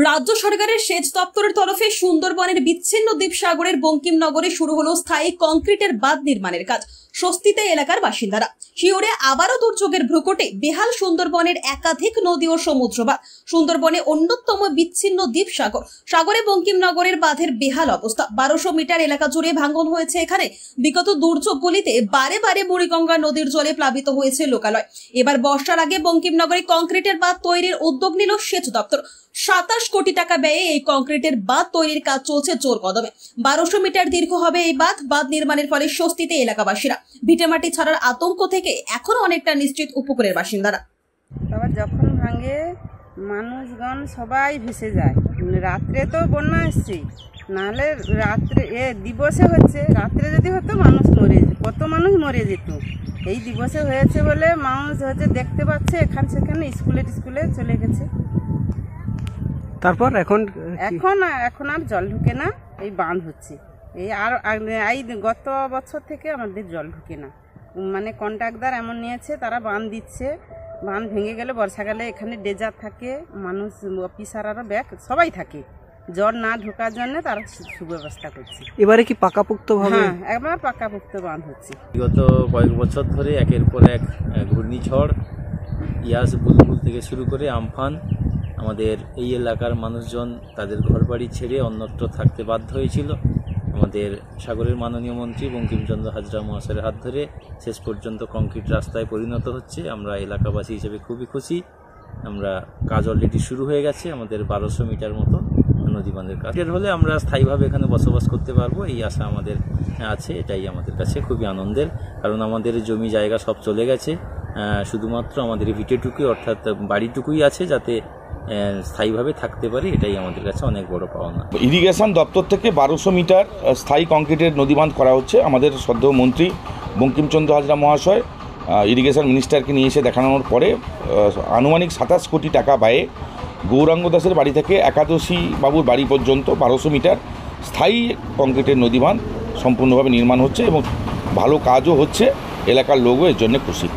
রাজ্য সরকারের সেচ দপ্তরের তরফে সুন্দরবনের বিচ্ছিন্ন দ্বীপসাগরের বঙ্কিমনগরে শুরু হলো স্থায়ী কংক্রিটের বাঁধ নির্মাণের কাজ। স্বস্তিতে এলাকার বাসিন্দারা। শিওরে আবারও দুর্যোগের ভ্রুকুটে বেহাল সুন্দরবনের একাধিক নদী ও সমুদ্র বাঁধ। সুন্দরবনে অন্যতম বিচ্ছিন্ন দ্বীপসাগর সাগরে বঙ্কিমনগরের বাঁধের বেহাল অবস্থা। 1200 মিটার এলাকা জুড়ে ভাঙন হয়েছে এখানে। বিগত দুর্যোগগুলিতে বারে বারে বুড়িগঙ্গা নদীর জলে প্লাবিত হয়েছে লোকালয়। এবার বর্ষার আগে বঙ্কিমনগরে কংক্রিটের বাঁধ তৈরির উদ্যোগ নিল সেচ দপ্তর। 27 কোটি টাকা ব্যয়ে এই কংক্রিটের বাঁধ তৈরির কাজ চলছে জোর কদমে। 1200 মিটার দীর্ঘ হবে এই বাঁধ নির্মাণের ফলে স্বস্তিতে এলাকাবাসীরা। ভিটেমাটি ছাড়ার আতঙ্ক থেকে এখনো অনেকটা নিশ্চিত উপকূলের বাসিন্দারা। আবার যখন ভাঙে মানুষগণ সবাই ভেসে যায়। রাত্রে তো বন্যা আসছে, নাহলে রাত্রে দিবসে হচ্ছে, রাত্রে যদি হতো মানুষ মরে যেত, কত মানুষ মরে যেত। এই দিবসে হয়েছে বলে মানুষ হচ্ছে দেখতে পাচ্ছে, এখানে সেখানে স্কুলে চলে গেছে। তারপর এখন আর জল ঢুকে না, এই বাঁধ হচ্ছে। এই গত বছর থেকে আমাদের জল ঢুকে না, মানে কন্ট্রাক্টর এমন নিয়েছে, তারা বাঁধ দিচ্ছে। বাঁধ ভেঙে গেলে বর্ষাকালে এখানে ডেজার থাকে, মানুষ অফিসাররা ব্যাগ সবাই থাকে, জল না ঢোকার জন্য তারা সুব্যবস্থা করছে। এবারে কি পাকাপোক্ত ভাবে? হ্যাঁ, একবার পাকাপোক্ত বাঁধ হচ্ছে। বিগত কয়েক বছর ধরে একের পর এক ঘূর্ণিঝড়, ইয়াস, বুলবুল থেকে শুরু করে আমফান আমাদের এই এলাকার মানুষজন তাদের ঘরবাড়ি ছেড়ে অন্যত্র থাকতে বাধ্য হয়েছিল। আমাদের সাগরের মাননীয় মন্ত্রী বঙ্কিমচন্দ্র হাজরা মহাশয়ের হাত ধরে শেষ পর্যন্ত কংক্রিট রাস্তায় পরিণত হচ্ছে। আমরা এলাকাবাসী হিসেবে খুবই খুশি। আমরা কাজ অলরেডি শুরু হয়ে গেছে। আমাদের 1200 মিটার মতো নদী বাঁধের কাজ হলে আমরা স্থায়ীভাবে এখানে বসবাস করতে পারবো, এই আশা আমাদের আছে। এটাই আমাদের কাছে খুবই আনন্দের, কারণ আমাদের জমি জায়গা সব চলে গেছে। শুধুমাত্র আমাদের ভিটেটুকুই, অর্থাৎ বাড়িটুকুই আছে, যাতে স্থায়ীভাবে থাকতে পারি। এটাই আমাদের কাছে অনেক বড় পাওনা। ইরিগেশন দপ্তর থেকে 1200 মিটার স্থায়ী কংক্রিটের নদীবাঁধ করা হচ্ছে। আমাদের শ্রদ্ধেয় মন্ত্রী বঙ্কিমচন্দ্র হাজরা মহাশয় ইরিগেশন মিনিস্টারকে নিয়ে এসে দেখানোর পরে আনুমানিক 27 কোটি টাকা ব্যয়ে গৌরাঙ্গ দাসের বাড়ি থেকে একাদশী বাবুর বাড়ি পর্যন্ত 1200 মিটার স্থায়ী কংক্রিটের নদীবাঁধ সম্পূর্ণভাবে নির্মাণ হচ্ছে এবং ভালো কাজও হচ্ছে। এলাকার লোকও এর জন্য খুশি।